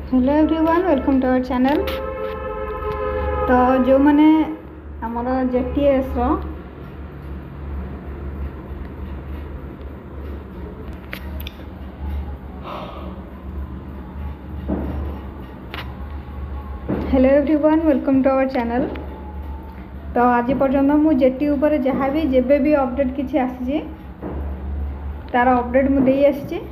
Hello everyone welcome to our channel. तो जो मैंने आमर JTS hello everyone welcome to our channel. तो आज पर्यंत मु जेटी ऊपर जहाँ भी जेबे भी अपडेट किसी आसी तार अपडेट मुझे आसी।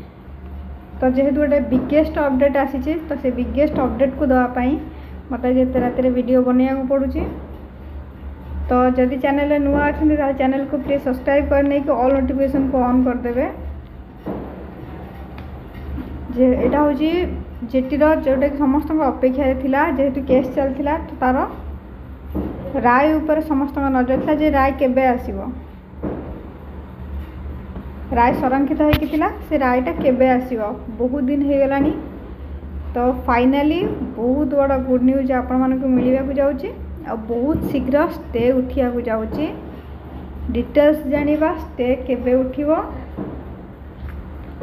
तो जेहेतु गोटे बिगेस्ट अपडेट आसी तो से बिगेस्ट अपडेट को देवाई मत जिते रात वीडियो बनवाक पड़ुची। तो जदि चैनल नुआ अच्छा चैनल को प्लीज सब्सक्राइब कर नहीं कि ऑल नोटिफिकेशन को ऑन करदे। जे एटा हूँ जेटीर जोटा कि समस्त अपेक्षा थिला जेहेतु केस चलता तो तार राय उपर समस्त नजर था जे राय केबे आसीबो, राय संरक्षित होता से रायटा केबे आसीबो बहुत दिन हो गलानी। तो फाइनाली बहुत बड़ा गुड न्यूज आपण मानक मिलवाक जाउची आ बहुत शीघ्र स्टे उठिया को जाउची। डिटेल्स जानिबा स्टे केबे उठिबो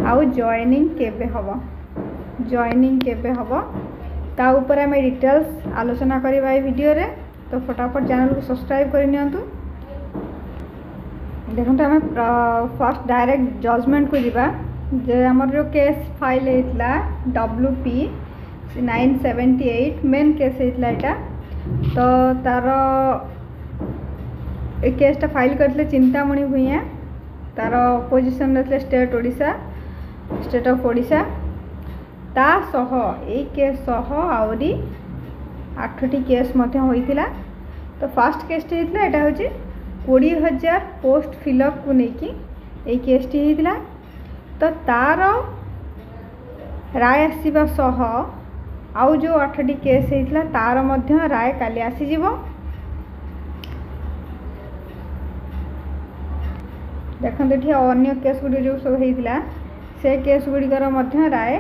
आउ जॉइनिंग केबे हबो, जॉइनिंग केबे हबो ता ऊपर आम डिटेल्स आलोचना करबा ए वीडियो रे। तो फटाफट चैनल को सब्सक्राइब कर नियंतु। देखो आम फर्स्ट डायरेक्ट जजमेंट को जीवा जे हमर जो केस फाइल होता WP 978 मेन केस होता एटा। तो तार ए केसटा फाइल करते चिंतामणि भूया, तार अपोजिशन रखते state Odisha, state of Odisha ता सह ए केस सह आउरी 8टी केस मध्य होइतिला। तो फर्स्ट केसटी होइतिला एटा होची 20,000 पोस्ट फिलअप को लेकिन एक केसटी होइतिला। तो तार राय आसीबा सह आउ जो 8टी केस होइतिला तार मध्य राय काली आसी जीवो। देखंतु एठी अन्य केस गुडी जो सब होइतिला से केस गुडीकर मध्य राय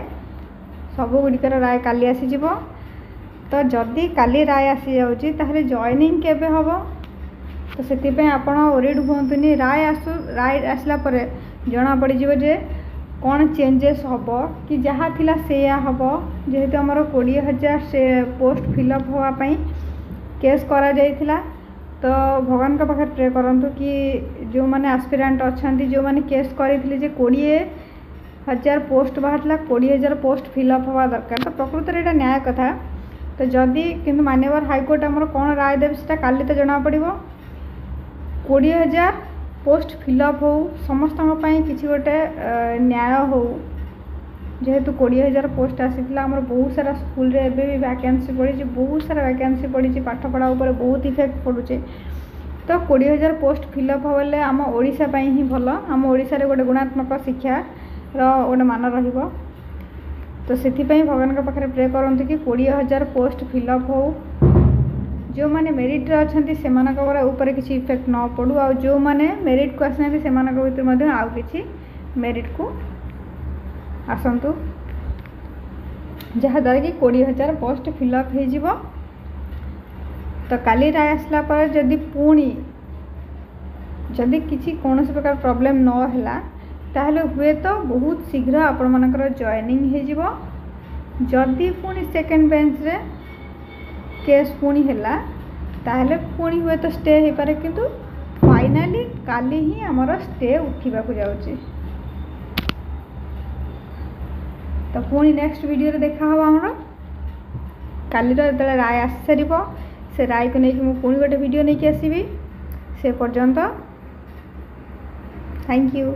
सब गुडीकर राय काली आसी जीवो। तो जदि काली राय आसी जाउची ताहले जॉइनिंग केबे हबो तो से आपण ओरिड हुंतुनी। राय आसला परे जना पड़ जे कौन चेंजेस हम कि जहाँ थिला सेया हम जेहेतु आमर 20,000 से पोस्ट फिलअप होगापाई केस करा जाइथिला। तो भगवान का पाखे प्रे करंतु कि जो माने एस्पिरेंट अच्छा जो माने केस करते जे 20,000 पोस्ट बाहर 20,000 पोस्ट फिलअप हवा दरकार। तो प्रकृत में यहाँ न्याय कथा। तो जदि किंतु मान्यवर हाईकोर्ट आमर कौन राय देव से काली तो जना पड़ो 20,000 पोस्ट फिलअप हो समस्त किसी गोटे न्याय हो। जेहेतु 20,000 पोस्ट आसीला आमर बहुत सारा स्कूल रे एबे भी वैकेंसी पड़ी, बहुत सारा वैकेंसी पड़ी, पाठपढ़ा उपर बहुत इफेक्ट पड़ुचे। तो 20,000 पोस्ट फिलअप होले आम ओडिशा पई ही भल, आम ओडिशा रे गोटे गुणात्मक शिक्षा गोटे मान रहिबो। तो सेथिपाई भगवान का पाखे प्रे करंतु कि 20,000 पोस्ट फिलअप हो। जो माने मेरिट रे अछंती सेमानक ऊपर किसी इफेक्ट न पड़ू आ जो माने मेरिट को आसना सेमानक भितर मध्ये आउ किछि मेरिट को आसंतु जहाँ द्वारा कि 20,000 पोस्ट फिलअप हो जिवो। तो काली राय आसला पर जदि पुणी जदि किसी कौन प्रकार प्रॉब्लम न हैला ताहले हुए तो बहुत शीघ्र आपण मानकर जॉइनिंग हो जिवो। जदि पुणी सेकेंड बेंच रे केस पुणी हैला ताहले पुणी हुए तो स्टे हो पारे किंतु फाइनाली काली ही आमर स्टे उठिबा को जाउची। तो पुणी नेक्स्ट वीडियो रे देखा हवा हमर काली रो जतले राय आसी सारिबो से राय को लेकिन मु पुणी गोटे वीडियो नहीं आसीबी। से पर्यंत थैंक यू।